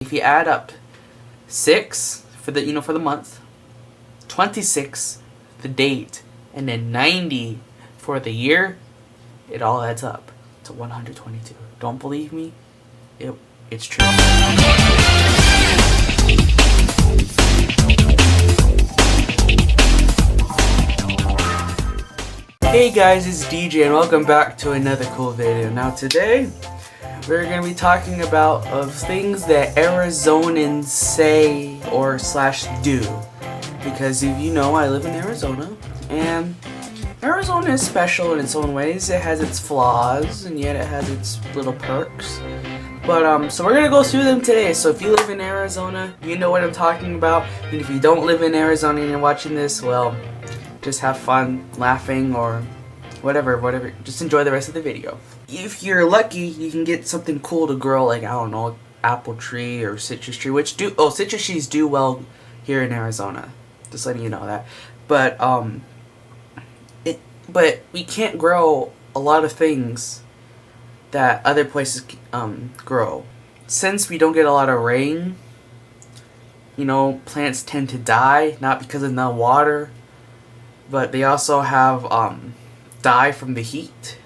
If you add up 6 for the for the month, 26 the date, and then 90 for the year, it all adds up to 122. Don't believe me? It's true. Hey guys, it's DJ and welcome back to another cool video. Now today, we're going to be talking about things that Arizonans say or / do. Because if you know, I live in Arizona, and Arizona is special in its own ways. It has its flaws, and yet it has its little perks. But so we're going to go through them today. So if you live in Arizona, you know what I'm talking about. And if you don't live in Arizona and you're watching this, well, just have fun laughing or whatever. Just enjoy the rest of the video. If you're lucky, you can get something cool to grow, like, I don't know, apple tree or citrus tree, citrus trees do well here in Arizona. Just letting you know that. But we can't grow a lot of things that other places grow. Since we don't get a lot of rain, plants tend to die, not because of no water, but they also have die from the heat.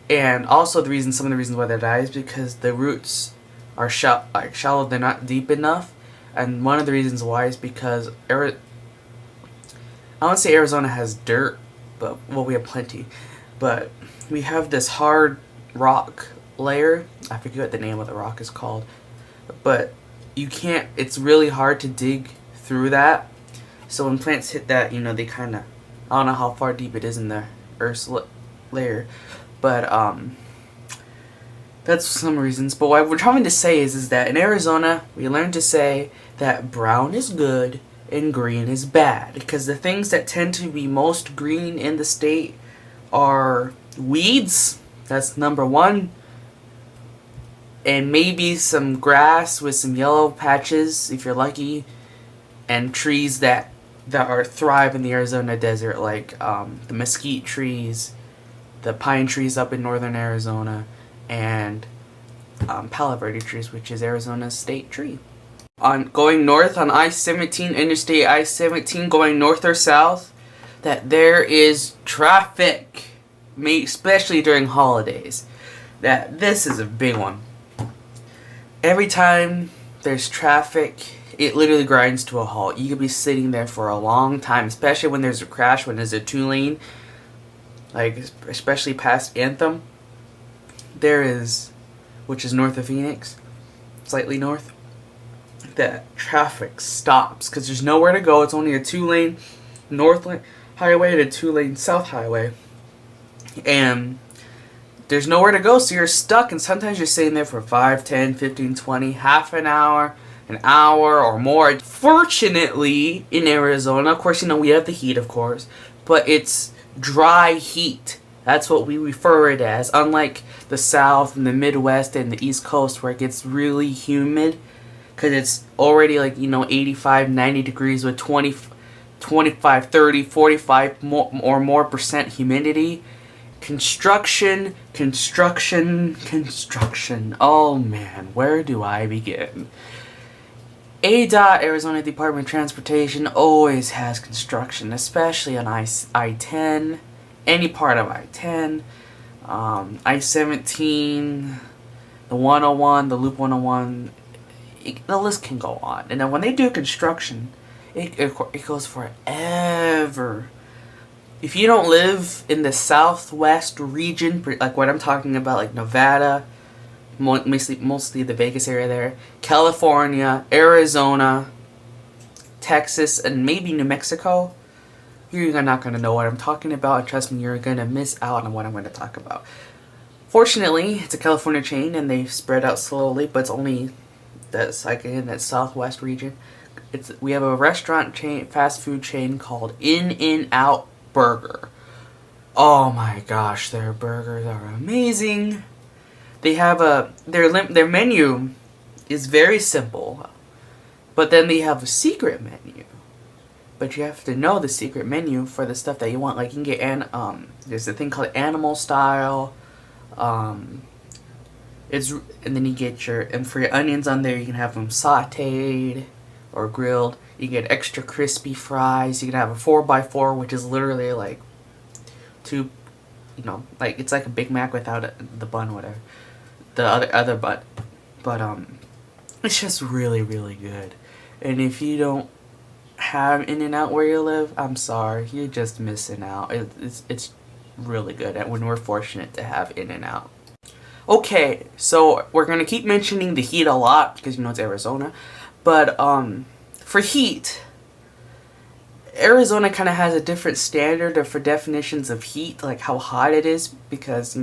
And also some of the reasons why they die is because the roots are shallow, they're not deep enough. And one of the reasons why is because I won't say Arizona has dirt, but we have plenty. But we have this hard rock layer. I forget what the name of the rock is called. But it's really hard to dig through that. So when plants hit that, they kind of, I don't know how far deep it is in the Earth's layer. But that's some reasons. But what we're trying to say is that in Arizona, we learned to say that brown is good and green is bad. Because the things that tend to be most green in the state are weeds. That's number one. And maybe some grass with some yellow patches, if you're lucky. And trees that thrive in the Arizona desert, like the mesquite trees, the pine trees up in northern Arizona, and Palo Verde trees, which is Arizona's state tree. Going north on I-17, Interstate I-17, going north or south, that there is traffic, especially during holidays. That this is a big one. Every time there's traffic, it literally grinds to a halt. You could be sitting there for a long time, especially when there's a crash, when there's a 2-lane. Like, especially past Anthem, which is north of Phoenix, slightly north, that traffic stops because there's nowhere to go. It's only a 2-lane north highway and a 2-lane south highway, and there's nowhere to go, so you're stuck, and sometimes you're sitting there for 5, 10, 15, 20, half an hour, an hour or more. Fortunately, in Arizona, of course, we have the heat, of course, but it's dry heat. That's what we refer it as, unlike the South and the Midwest and the East Coast where it gets really humid because it's already 85, 90 degrees with 25, 30, 45 or more percent humidity. Construction. Oh man, where do I begin? ADOT, Arizona Department of Transportation, always has construction, especially on I-10, any part of I-10, I-17, the 101, the Loop 101, the list can go on. And then when they do construction, it goes forever. If you don't live in the southwest region, like what I'm talking about, like Nevada, mostly the Vegas area there, California, Arizona, Texas, and maybe New Mexico, you're not going to know what I'm talking about, and trust me, you're going to miss out on what I'm going to talk about. Fortunately, it's a California chain, and they spread out slowly, but it's only in that southwest region. We have a restaurant chain, fast food chain called In-N-Out Burger. Oh my gosh, their burgers are amazing. They have their menu is very simple, but then they have a secret menu. But you have to know the secret menu for the stuff that you want. Like you can get there's a thing called animal style, It's and then you get and for your onions on there, you can have them sautéed or grilled. You get extra crispy fries. You can have a 4x4, which is literally like two, like it's like a Big Mac without the bun, whatever. The other bun, but it's just really really good. And if you don't have In-N-Out where you live, I'm sorry, you're just missing out. It's really good. And when we're fortunate to have In-N-Out. Okay, so we're gonna keep mentioning the heat a lot because it's Arizona, but for heat, Arizona kind of has a different standard for definitions of heat, like how hot it is, because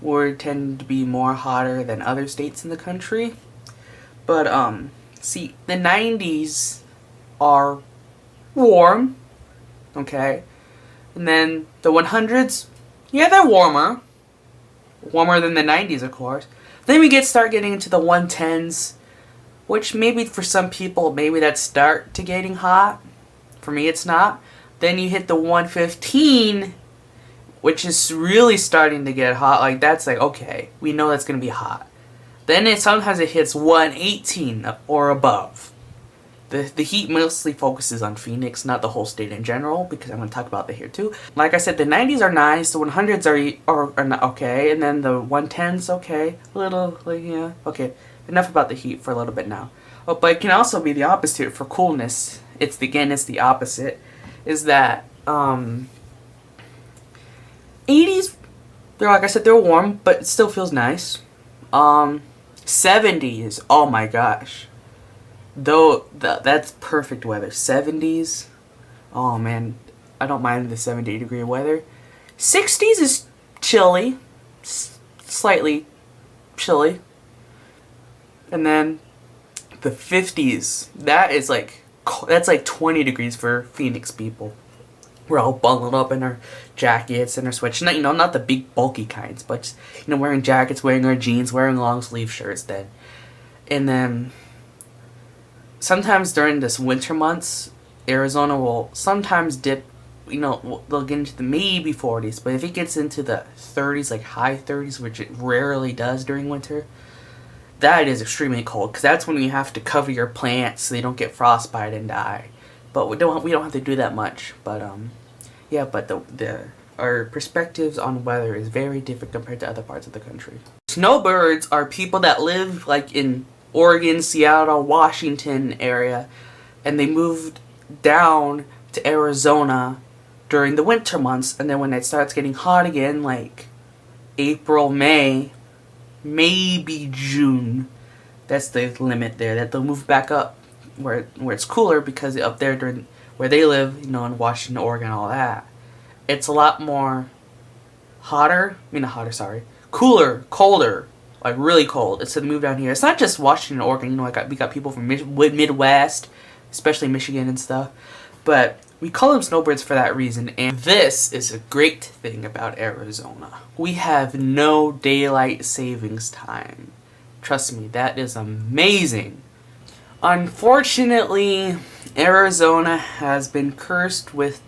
we tend to be more hotter than other states in the country. But see, the 90s are warm, okay, and then the 100s, yeah, they're warmer than the 90s, of course. Then we start getting into the 110s, which maybe for some people, maybe that start to getting hot. For me, it's not. Then you hit the 115, which is really starting to get hot. Like, that's like, okay, we know that's going to be hot. Then sometimes it hits 118 or above. The heat mostly focuses on Phoenix, not the whole state in general, because I'm going to talk about that here too. Like I said, the 90s are nice, the 100s are not okay, and then the 110s, okay, yeah, okay. Enough about the heat for a little bit now. Oh, but it can also be the opposite for coolness. It's the opposite, is that 80s, like I said, they're warm, but it still feels nice. 70s, oh my gosh. Though that's perfect weather. 70s, oh man, I don't mind the 70-degree weather. 60s is chilly, slightly chilly. And then the 50s, that's like 20 degrees for Phoenix people. We're all bundled up in our jackets and our sweats. Not the big bulky kinds, but just, wearing jackets, wearing our jeans, wearing long sleeve shirts then. And then sometimes during this winter months, Arizona will sometimes dip, they'll get into the maybe 40s, but if it gets into the 30s, like high 30s, which it rarely does during winter, that is extremely cold, because that's when you have to cover your plants so they don't get frostbite and die. But we don't have to do that much. But yeah, but our perspectives on weather is very different compared to other parts of the country. Snowbirds are people that live like in Oregon, Seattle, Washington area, and they moved down to Arizona during the winter months, and then when it starts getting hot again, like April, May, maybe June, that's the limit there, that they'll move back up where it's cooler, because up there during where they live, in Washington, Oregon, all that, it's a lot more cooler, colder, like really cold. It's to move down here. It's not just Washington, Oregon. We got people from Midwest, especially Michigan and stuff. But we call them snowbirds for that reason. And this is a great thing about Arizona. We have no daylight savings time. Trust me, that is amazing. Unfortunately, Arizona has been cursed with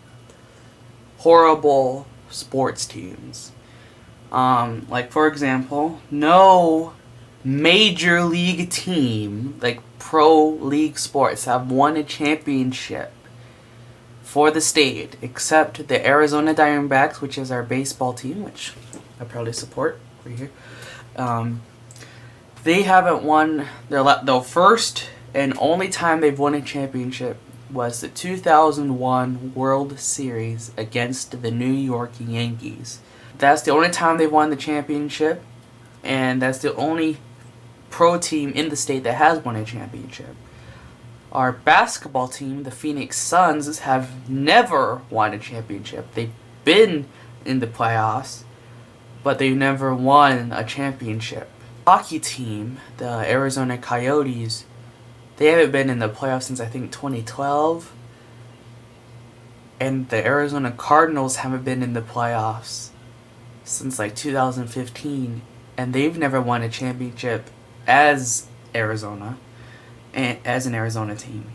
horrible sports teams. Like, for example, no major league team, like pro league sports, have won a championship for the state, except the Arizona Diamondbacks, which is our baseball team, which I proudly support right here. They haven't won the first and only time they've won a championship was the 2001 World Series against the New York Yankees. That's the only time they've won the championship, and that's the only pro team in the state that has won a championship. Our basketball team, the Phoenix Suns, have never won a championship. They've been in the playoffs, but they've never won a championship. Hockey team, the Arizona Coyotes, they haven't been in the playoffs since I think 2012. And the Arizona Cardinals haven't been in the playoffs since like 2015. And they've never won a championship as Arizona, and as an Arizona team.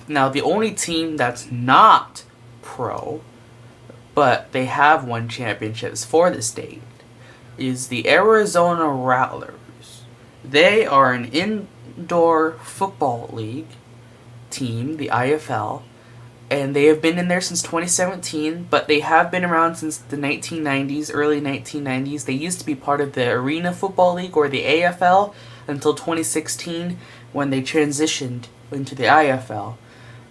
Now the only team that's not pro, but they have won championships for the state, is the Arizona Rattlers. They are an indoor football league team, the IFL, and they have been in there since 2017, but they have been around since the 1990s, early 1990s. They used to be part of the Arena Football League, or the AFL, until 2016 when they transitioned into the IFL.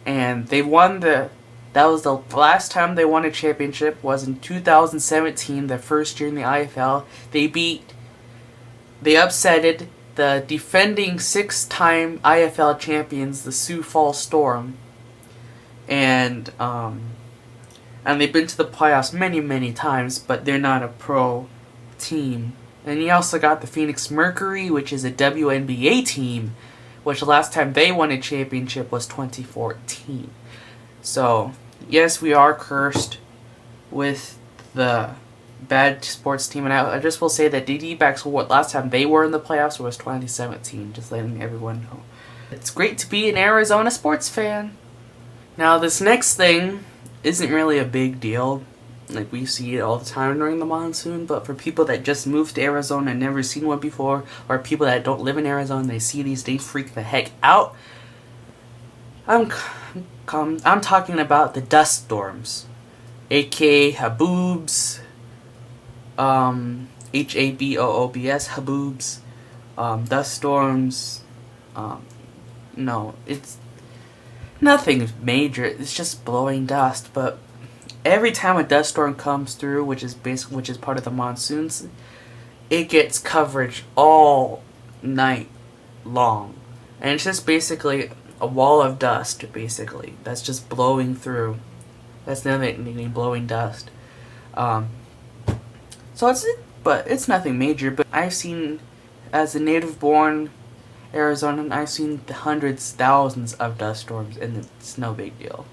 And they won that was the last time they won a championship, was in 2017, the first year in the IFL. They upsetted the defending 6-time IFL champions, the Sioux Falls Storm. And they've been to the playoffs many times, but they're not a pro team. And you also got the Phoenix Mercury, which is a WNBA team, which the last time they won a championship was 2014. So, yes, we are cursed with the bad sports team, and I just will say that the D-backs, last time they were in the playoffs was 2017, just letting everyone know. It's great to be an Arizona sports fan. Now, this next thing isn't really a big deal. Like, we see it all the time during the monsoon, but for people that just moved to Arizona and never seen one before, or people that don't live in Arizona and they see these, they freak the heck out. I'm talking about the dust storms, aka haboobs, HABOOBS, haboobs, dust storms. No, it's nothing major. It's just blowing dust. But every time a dust storm comes through, which is part of the monsoons, it gets coverage all night long, and it's just basically a wall of dust. Basically, that's just blowing through. That's nothing blowing dust. So it's nothing major. But I've seen, as a native-born Arizonan, I've seen hundreds, thousands of dust storms, and it's no big deal.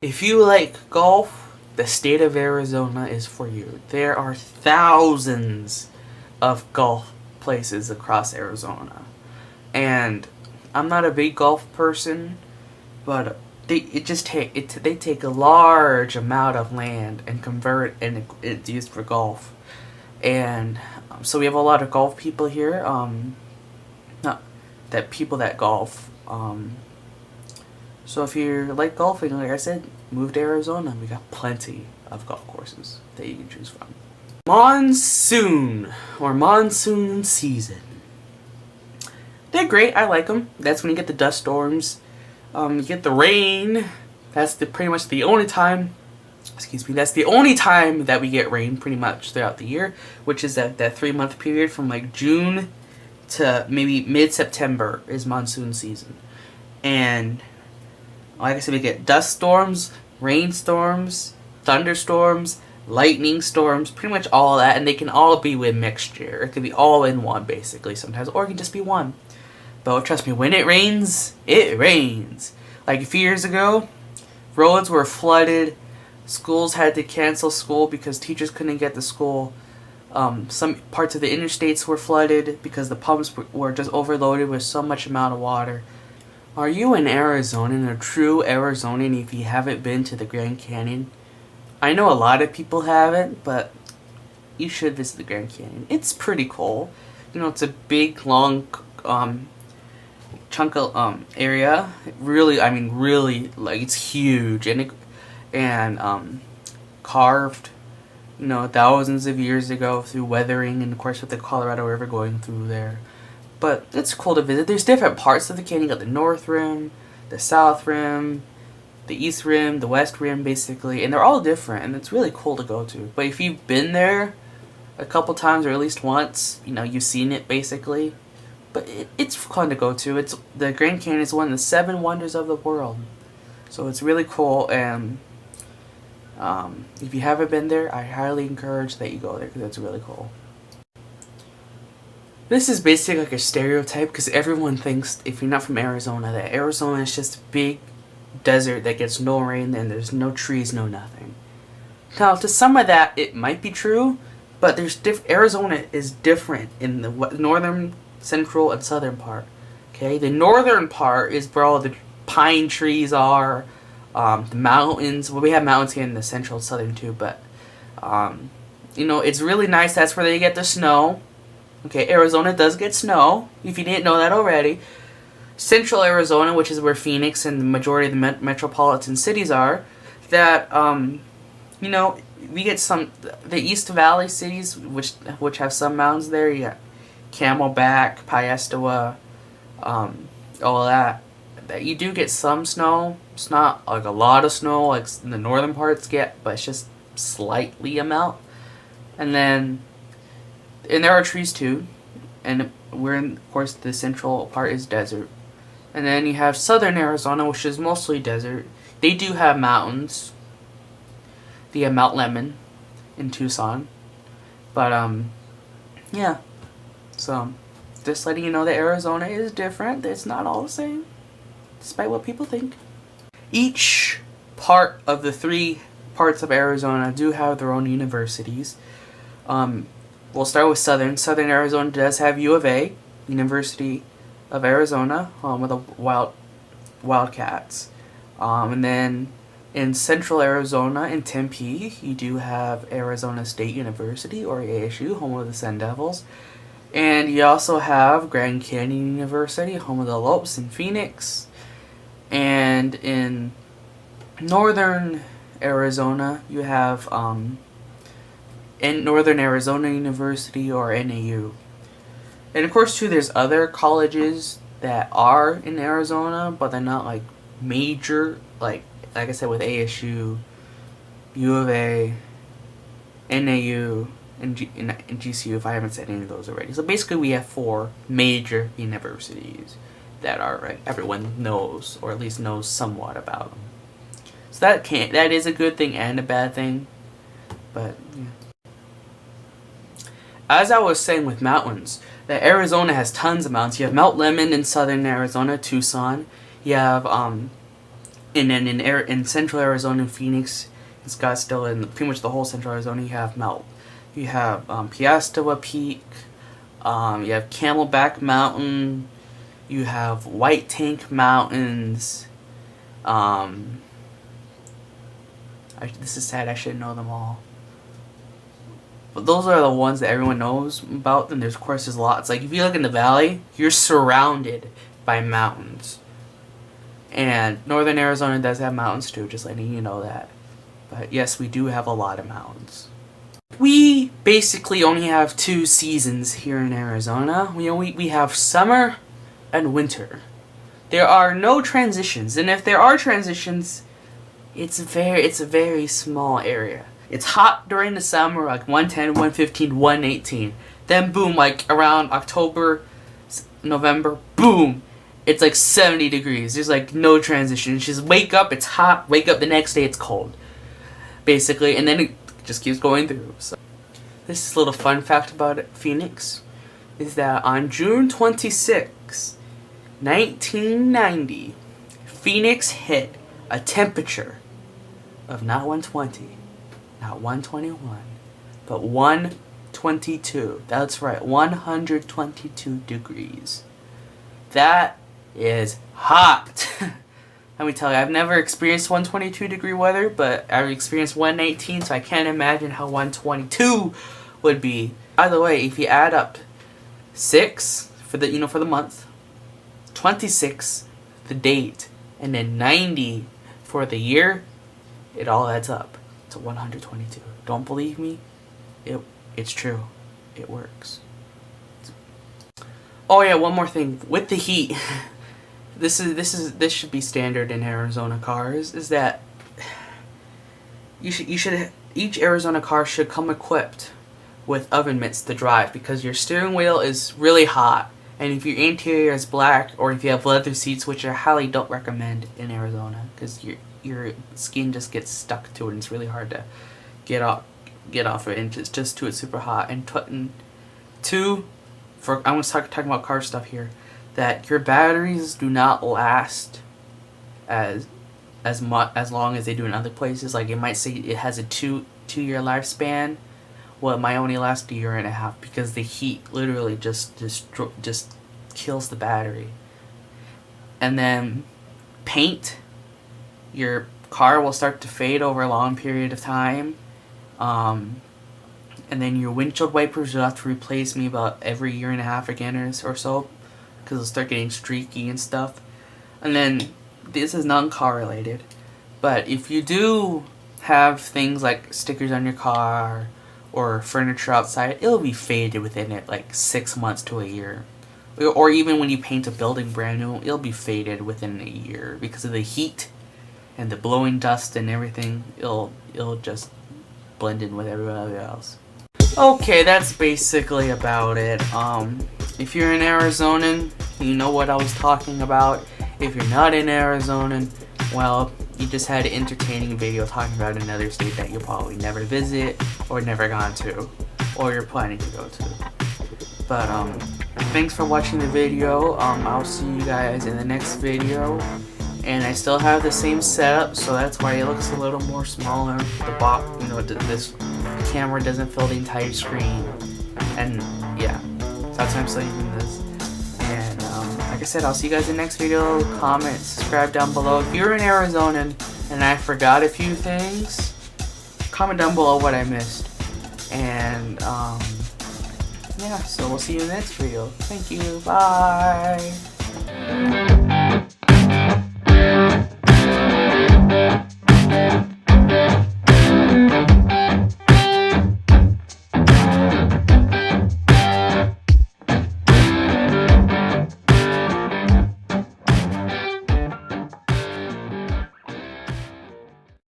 If you like golf, the state of Arizona is for you. There are thousands of golf places across Arizona, and I'm not a big golf person, but they take a large amount of land and convert, and it's used for golf. And so we have a lot of golf people here. People that golf. So if you like golfing, like I said, move to Arizona. We got plenty of golf courses that you can choose from. Monsoon, or monsoon season. They're great. I like them. That's when you get the dust storms. You get the rain. That's pretty much the only time. That's the only time that we get rain, pretty much throughout the year, which is that 3-month period from like June to maybe mid-September is monsoon season. And like I said, we get dust storms, rainstorms, thunderstorms, lightning storms, pretty much all that, and they can all be with mixture. It could be all in one, basically, sometimes, or it can just be one. But trust me, when it rains, it rains. Like a few years ago, roads were flooded, schools had to cancel school because teachers couldn't get to school. Some parts of the interstates were flooded because the pumps were just overloaded with so much amount of water. Are you an Arizonan, a true Arizonan, if you haven't been to the Grand Canyon? I know a lot of people haven't, but you should visit the Grand Canyon. It's pretty cool. You know, it's a big, long chunk of area. Really, like, it's huge, and carved, you know, thousands of years ago through weathering, and of course with the Colorado River going through there. But it's cool to visit. There's different parts of the canyon. You got the North Rim, the South Rim, the East Rim, the West Rim, basically, and they're all different, and it's really cool to go to. But if you've been there a couple times, or at least once, you know, you've seen it, basically. But it's fun to go to. The Grand Canyon is one of the 7 wonders of the world. So it's really cool, and if you haven't been there, I highly encourage that you go there, because it's really cool. This is basically like a stereotype, because everyone thinks, if you're not from Arizona, that Arizona is just a big desert that gets no rain and there's no trees, no nothing. Now, to some of that, it might be true, but Arizona is different in the northern, central, and southern part. Okay, the northern part is where all the pine trees are, the mountains. Well, we have mountains here in the central and southern too, but It's really nice. That's where they get the snow. Okay, Arizona does get snow, if you didn't know that already. Central Arizona, which is where Phoenix and the majority of the metropolitan cities are, that, we get the East Valley cities, which have some mountains there. You got Camelback, Piestewa, all of that. That you do get some snow. It's not like a lot of snow like in the northern parts get, but it's just slightly amount. And there are trees too, and of course, the central part is desert. And then you have southern Arizona, which is mostly desert. They do have mountains. They have Mount Lemmon in Tucson. But, yeah. So, just letting you know that Arizona is different. It's not all the same, despite what people think. Each part of the 3 parts of Arizona do have their own universities. We'll start with Southern. Southern Arizona does have U of A, University of Arizona, with the Wildcats. And then in Central Arizona, in Tempe, you do have Arizona State University, or ASU, home of the Sun Devils. And you also have Grand Canyon University, home of the Lopes in Phoenix. And in Northern Arizona, you have in Northern Arizona University, or NAU. And of course, too, there's other colleges that are in Arizona, but they're not like major, like I said, with ASU, U of A, NAU, and GCU, if I haven't said any of those already. So basically, we have 4 major universities that are everyone knows, or at least knows somewhat about them. So that is a good thing and a bad thing, but yeah. As I was saying with mountains, that Arizona has tons of mountains. You have Mount Lemmon in southern Arizona, Tucson. You have in central Arizona, Phoenix, in Scottsdale, and pretty much the whole central Arizona. You have Piestewa Peak. You have Camelback Mountain. You have White Tank Mountains. This is sad. I should know them all. But those are the ones that everyone knows about. And there's lots. Like, if you look in the valley, you're surrounded by mountains. And northern Arizona does have mountains too, just letting you know that. But yes, we do have a lot of mountains. We basically only have 2 seasons here in Arizona. We have summer and winter. There are no transitions. And if there are transitions, it's a very small area. It's hot during the summer, like 110, 115, 118. Then boom, like around October, November, boom, it's like 70 degrees. There's like no transition. It's just wake up, it's hot. Wake up the next day, it's cold. Basically, and then it just keeps going through. So, this is a little fun fact about Phoenix is that on June 26, 1990, Phoenix hit a temperature of not 120. Not 121, but 122. That's right, 122 degrees. That is hot. Let me tell you, I've never experienced 122 degree weather, but I've experienced 118, so I can't imagine how 122 would be. By the way, if you add up 6 for the month, 26 the date, and then 90 for the year, it all adds up to 122. Don't believe me? It's true. It works. Oh yeah, one more thing with the heat. This should be standard in Arizona cars. Is that each Arizona car should come equipped with oven mitts to drive, because your steering wheel is really hot, and if your interior is black, or if you have leather seats, which I highly don't recommend in Arizona, because your skin just gets stuck to it and it's really hard to get off it, and it's just too super hot. And two, I'm going to talk about car stuff here, that your batteries do not last as long as they do in other places. Like, it might say it has a two-year lifespan. Well, it might only last a year and a half, because the heat literally just kills the battery. And then paint, your car will start to fade over a long period of time. And and then your windshield wipers you'll have to replace me about every year and a half again or so, because they'll start getting streaky and stuff. And then this is non-car related, but if you do have things like stickers on your car or furniture outside, it'll be faded within it like 6 months to a year. Or even when you paint a building brand new, it'll be faded within a year because of the heat and the blowing dust and everything. It'll just blend in with everybody else. Okay, that's basically about it. If you're an Arizonan, you know what I was talking about. If you're not an Arizonan, well, you just had an entertaining video talking about another state that you'll probably never visit or never gone to, or you're planning to go to. But thanks for watching the video. I'll see you guys in the next video. And I still have the same setup, so that's why it looks a little more smaller. The box, you know, this camera doesn't fill the entire screen, and yeah, so that's why I'm still using this. And like I said, I'll see you guys in the next video. Comment, subscribe down below. If you're an Arizonan and I forgot a few things, comment down below what I missed. And yeah, so we'll see you in the next video. Thank you. Bye.